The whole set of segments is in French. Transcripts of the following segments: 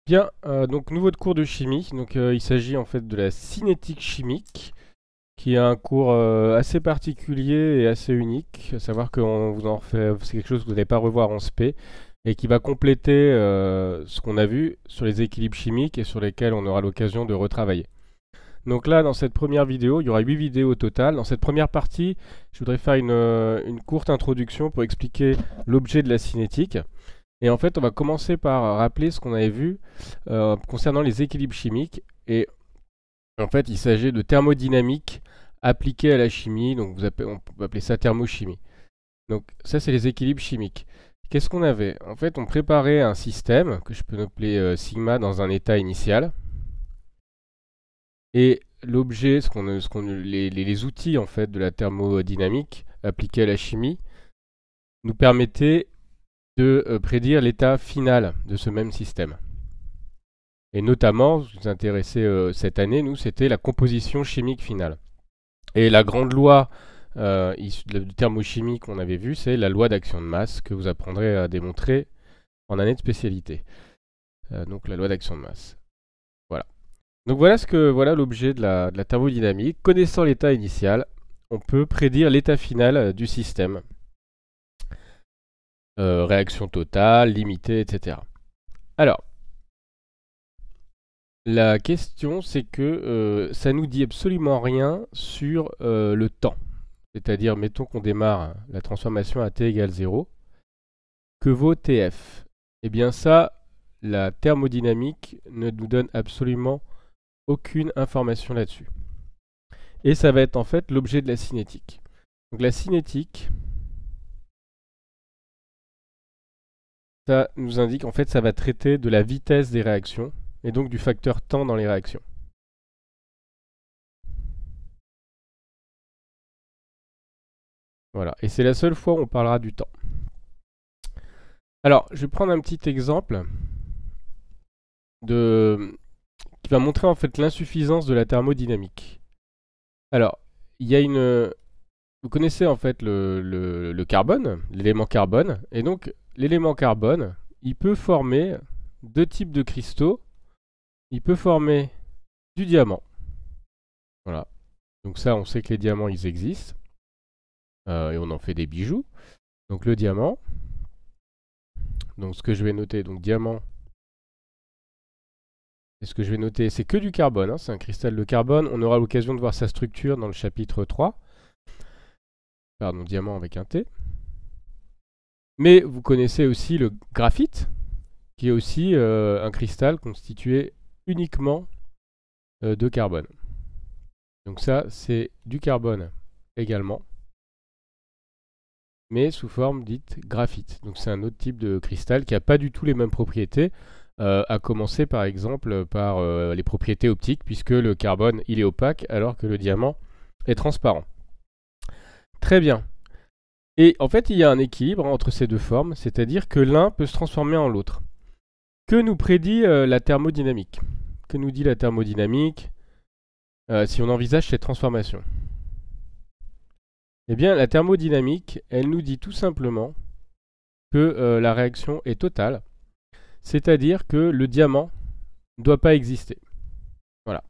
Bien, donc nouveau cours de chimie. Donc il s'agit en fait de la cinétique chimique, qui est un cours assez particulier et assez unique. À savoir qu'on vous en refait, c'est quelque chose que vous n'allez pas revoir en SP et qui va compléter ce qu'on a vu sur les équilibres chimiques et sur lesquels on aura l'occasion de retravailler. Donc là, dans cette première vidéo, il y aura 8 vidéos au total. Dans cette première partie, je voudrais faire une courte introduction pour expliquer l'objet de la cinétique. Et en fait, on va commencer par rappeler ce qu'on avait vu concernant les équilibres chimiques. Et en fait, il s'agit de thermodynamique appliquée à la chimie. Donc, on peut appeler ça thermochimie. Donc, ça, c'est les équilibres chimiques. Qu'est-ce qu'on avait? En fait, on préparait un système que je peux appeler sigma dans un état initial. Et l'objet, les outils en fait de la thermodynamique appliqués à la chimie nous permettaient de prédire l'état final de ce même système. Et notamment, ce qui nous intéressait cette année, nous, c'était la composition chimique finale. Et la grande loi issue de thermochimie qu'on avait vue, c'est la loi d'action de masse que vous apprendrez à démontrer en année de spécialité. Donc la loi d'action de masse. Voilà. Donc voilà l'objet de la thermodynamique. Connaissant l'état initial, on peut prédire l'état final du système. Réaction totale, limitée, etc. Alors, la question, c'est que ça nous dit absolument rien sur le temps. C'est-à-dire, mettons qu'on démarre la transformation à t égale 0. Que vaut Tf? Eh bien ça, la thermodynamique ne nous donne absolument aucune information là-dessus. Et ça va être en fait l'objet de la cinétique. Donc la cinétique, ça nous indique en fait ça va traiter de la vitesse des réactions et donc du facteur temps dans les réactions. Voilà, et c'est la seule fois où on parlera du temps. Alors, je vais prendre un petit exemple qui va montrer en fait l'insuffisance de la thermodynamique. Alors, il y a vous connaissez en fait le carbone, l'élément carbone, et donc l'élément carbone, il peut former deux types de cristaux. Il peut former du diamant. Voilà. Donc ça, on sait que les diamants, ils existent. Et on en fait des bijoux. Donc le diamant. Donc ce que je vais noter, donc diamant. Et ce que je vais noter, c'est que du carbone. Hein, c'est un cristal de carbone. On aura l'occasion de voir sa structure dans le chapitre 3. Pardon, diamant avec un T. Mais vous connaissez aussi le graphite, qui est aussi un cristal constitué uniquement de carbone. Donc ça, c'est du carbone également, mais sous forme dite graphite. Donc c'est un autre type de cristal qui n'a pas du tout les mêmes propriétés, à commencer par exemple par les propriétés optiques, puisque le carbone il est opaque alors que le diamant est transparent. Très bien. Et en fait il y a un équilibre entre ces deux formes, c'est-à-dire que l'un peut se transformer en l'autre. Que nous prédit la thermodynamique? Que nous dit la thermodynamique si on envisage cette transformation? Eh bien, la thermodynamique, elle nous dit tout simplement que la réaction est totale, c'est-à-dire que le diamant ne doit pas exister. Voilà.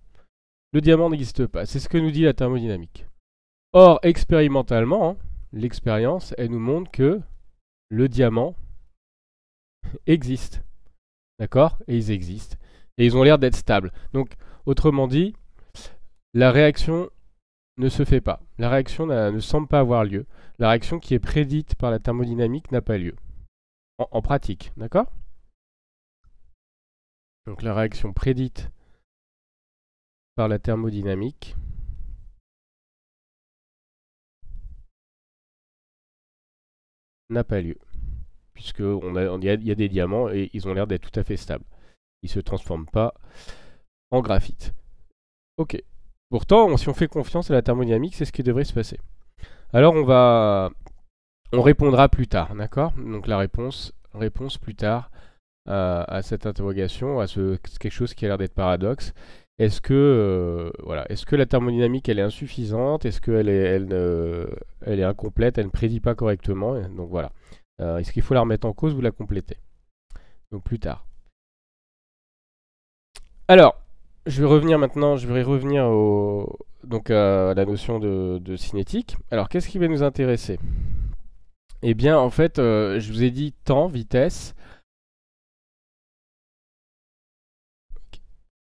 Le diamant n'existe pas. C'est ce que nous dit la thermodynamique. Or, expérimentalement, hein, l'expérience, elle nous montre que le diamant existe. D'accord? Et ils existent. Et ils ont l'air d'être stables. Donc, autrement dit, la réaction ne se fait pas. La réaction ne semble pas avoir lieu. La réaction qui est prédite par la thermodynamique n'a pas lieu. En pratique, d'accord? Donc la réaction prédite par la thermodynamique n'a pas lieu. Puisqu'il y a des diamants et ils ont l'air d'être tout à fait stables. Ils ne se transforment pas en graphite. Ok. Pourtant, si on fait confiance à la thermodynamique, c'est ce qui devrait se passer. Alors on répondra plus tard, d'accord? Donc la réponse plus tard à cette interrogation, à quelque chose qui a l'air d'être paradoxe. Est-ce que, est-ce que la thermodynamique elle est insuffisante? Est-ce qu'elle elle est incomplète? Elle ne prédit pas correctement? Donc voilà. Est-ce qu'il faut la remettre en cause ou la compléter? Donc plus tard. Alors, je vais revenir maintenant, je vais revenir donc à la notion de cinétique. Alors, qu'est-ce qui va nous intéresser? Eh bien, en fait, je vous ai dit temps, vitesse.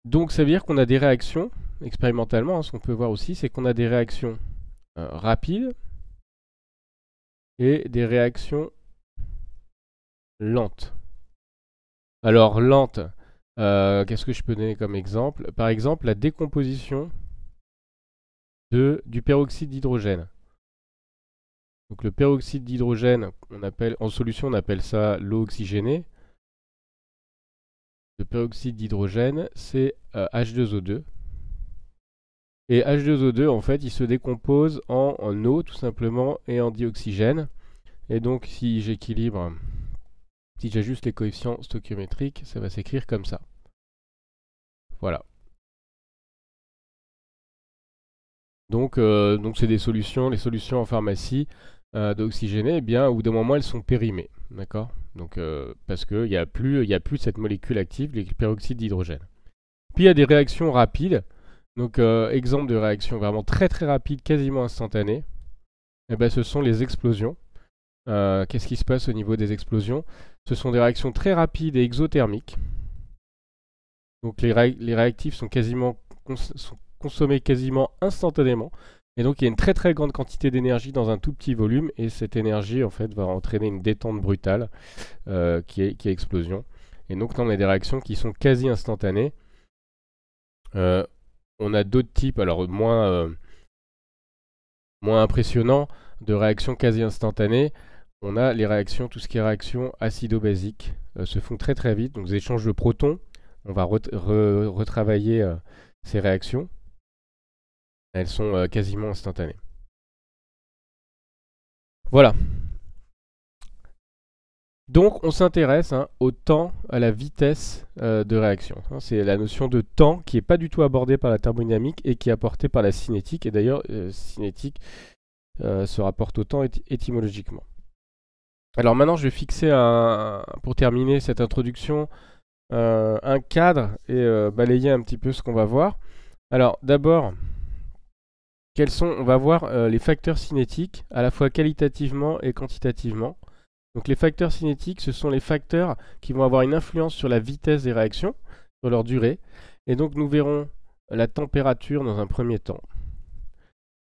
Donc, ça veut dire qu'on a des réactions, expérimentalement, hein, ce qu'on peut voir aussi, c'est qu'on a des réactions rapides et des réactions lentes. Alors, lente, qu'est-ce que je peux donner comme exemple? Par exemple, la décomposition du peroxyde d'hydrogène. Donc le peroxyde d'hydrogène, en solution, on appelle ça l'eau oxygénée. Le peroxyde d'hydrogène, c'est H2O2. Et H2O2, en fait, il se décompose en eau, tout simplement, et en dioxygène. Et donc, si j'équilibre, si j'ajuste les coefficients stoichiométriques, ça va s'écrire comme ça. Voilà. Donc c'est des solutions, les solutions en pharmacie d'oxygéné, eh bien, au bout d'un moment, elles sont périmées. D'accord? Donc, parce qu'il n'y a plus cette molécule active, les peroxydes d'hydrogène. Puis il y a des réactions rapides. Donc, exemple de réaction vraiment très très rapide, quasiment instantanée. Eh ben, ce sont les explosions. Qu'est-ce qui se passe au niveau des explosions? Ce sont des réactions très rapides et exothermiques. Donc, les réactifs sont consommés quasiment instantanément. Et donc, il y a une très très grande quantité d'énergie dans un tout petit volume. Et cette énergie, en fait, va entraîner une détente brutale qui est explosion. Et donc, là, on a des réactions qui sont quasi instantanées. On a d'autres types, alors moins impressionnants, de réactions quasi instantanées. On a les réactions, tout ce qui est réaction acido-basique, se font très très vite. Donc, des échanges de protons, on va retravailler ces réactions. Elles sont quasiment instantanées. Voilà. Donc on s'intéresse au temps, à la vitesse de réaction. C'est la notion de temps qui n'est pas du tout abordée par la thermodynamique et qui est apportée par la cinétique. Et d'ailleurs, cinétique se rapporte au temps étymologiquement. Alors maintenant, je vais fixer, pour terminer cette introduction, un cadre et balayer un petit peu ce qu'on va voir. Alors d'abord, on va voir les facteurs cinétiques, à la fois qualitativement et quantitativement. Donc les facteurs cinétiques, ce sont les facteurs qui vont avoir une influence sur la vitesse des réactions, sur leur durée. Et donc nous verrons la température dans un premier temps.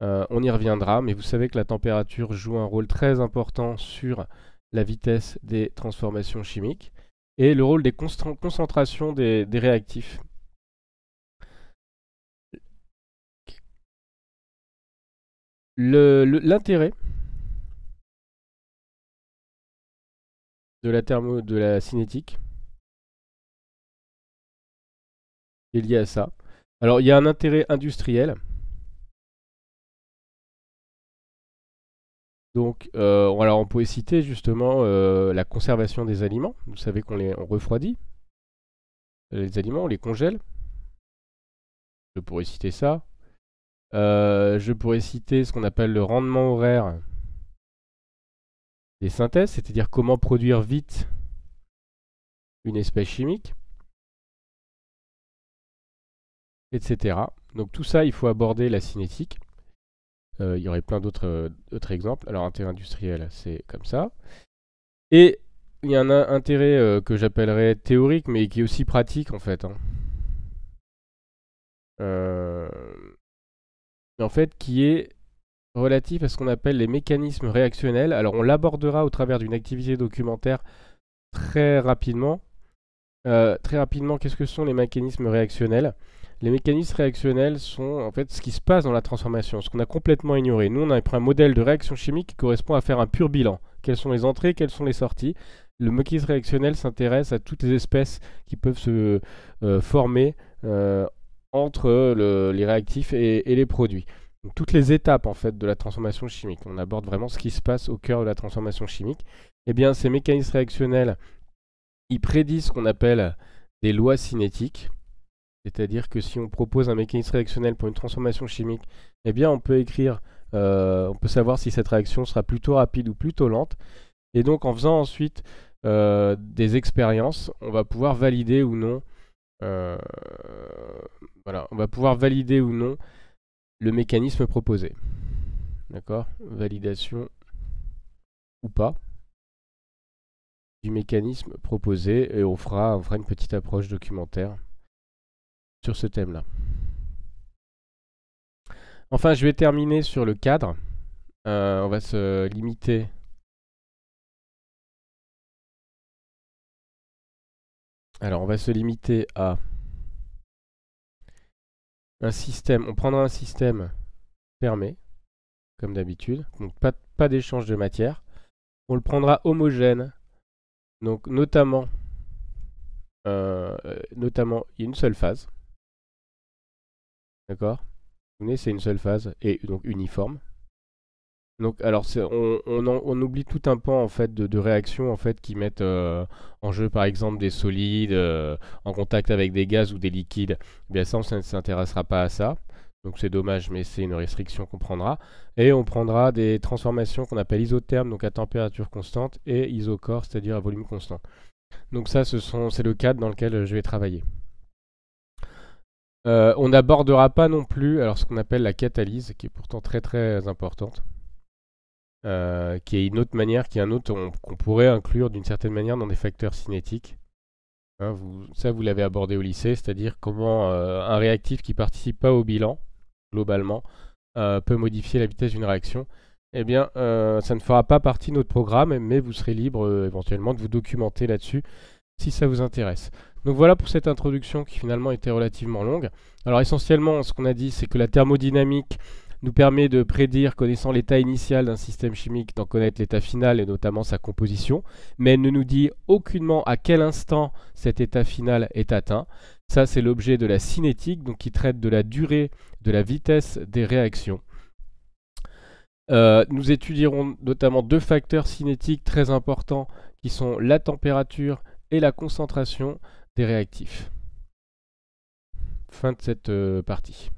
On y reviendra, mais vous savez que la température joue un rôle très important sur la vitesse des transformations chimiques et le rôle des concentrations des réactifs. L'intérêt de la cinétique est lié à ça. Alors il y a un intérêt industriel. Donc alors on pourrait citer justement la conservation des aliments. Vous savez on refroidit les aliments, on les congèle. Je pourrais citer ça. Je pourrais citer ce qu'on appelle le rendement horaire des synthèses, c'est-à-dire comment produire vite une espèce chimique, etc. Donc tout ça, il faut aborder la cinétique. Il y aurait plein d'autres exemples. Alors intérêt industriel, c'est comme ça. Et il y a un intérêt que j'appellerais théorique, mais qui est aussi pratique en fait. En fait, qui est relatif à ce qu'on appelle les mécanismes réactionnels. Alors on l'abordera au travers d'une activité documentaire très rapidement. Qu'est-ce que sont les mécanismes réactionnels? Les mécanismes réactionnels sont en fait ce qui se passe dans la transformation, ce qu'on a complètement ignoré. Nous, on a pris un modèle de réaction chimique qui correspond à faire un pur bilan. Quelles sont les entrées, quelles sont les sorties? Le mécanisme réactionnel s'intéresse à toutes les espèces qui peuvent se former entre les réactifs et les produits. Donc, toutes les étapes en fait de la transformation chimique. On aborde vraiment ce qui se passe au cœur de la transformation chimique. Eh bien, ces mécanismes réactionnels, ils prédisent ce qu'on appelle des lois cinétiques. C'est-à-dire que si on propose un mécanisme réactionnel pour une transformation chimique, eh bien on peut on peut savoir si cette réaction sera plutôt rapide ou plutôt lente. Et donc en faisant ensuite des expériences, on va pouvoir valider ou non Euh, voilà, on va pouvoir valider ou non le mécanisme proposé. D'accord? Validation ou pas du mécanisme proposé, et on fera une petite approche documentaire sur ce thème-là. Enfin, je vais terminer sur le cadre. On va se limiter à un système. On prendra un système fermé, comme d'habitude, donc pas d'échange de matière. On le prendra homogène, donc notamment, il y a une seule phase. D'accord? Vous voyez, c'est une seule phase, et donc uniforme. Donc, alors, on oublie tout un pan en fait de réactions en fait qui mettent en jeu par exemple des solides en contact avec des gaz ou des liquides. Eh bien ça, on ne s'intéressera pas à ça. Donc c'est dommage, mais c'est une restriction qu'on prendra. Et on prendra des transformations qu'on appelle isothermes, donc à température constante, et isochore, c'est-à-dire à volume constant. Donc ça, c'est le cadre dans lequel je vais travailler. On n'abordera pas non plus alors ce qu'on appelle la catalyse, qui est pourtant très très importante. Qui est une autre manière, qui est un autre qu'on pourrait inclure d'une certaine manière dans des facteurs cinétiques. Hein, ça, vous l'avez abordé au lycée, c'est-à-dire comment un réactif qui ne participe pas au bilan, globalement, peut modifier la vitesse d'une réaction. Eh bien, ça ne fera pas partie de notre programme, mais vous serez libre éventuellement de vous documenter là-dessus si ça vous intéresse. Donc voilà pour cette introduction qui finalement était relativement longue. Alors essentiellement, ce qu'on a dit, c'est que la thermodynamique nous permet de prédire, connaissant l'état initial d'un système chimique, d'en connaître l'état final et notamment sa composition, mais elle ne nous dit aucunement à quel instant cet état final est atteint. Ça, c'est l'objet de la cinétique, donc qui traite de la durée, de la vitesse des réactions. Nous étudierons notamment deux facteurs cinétiques très importants qui sont la température et la concentration des réactifs. Fin de cette partie.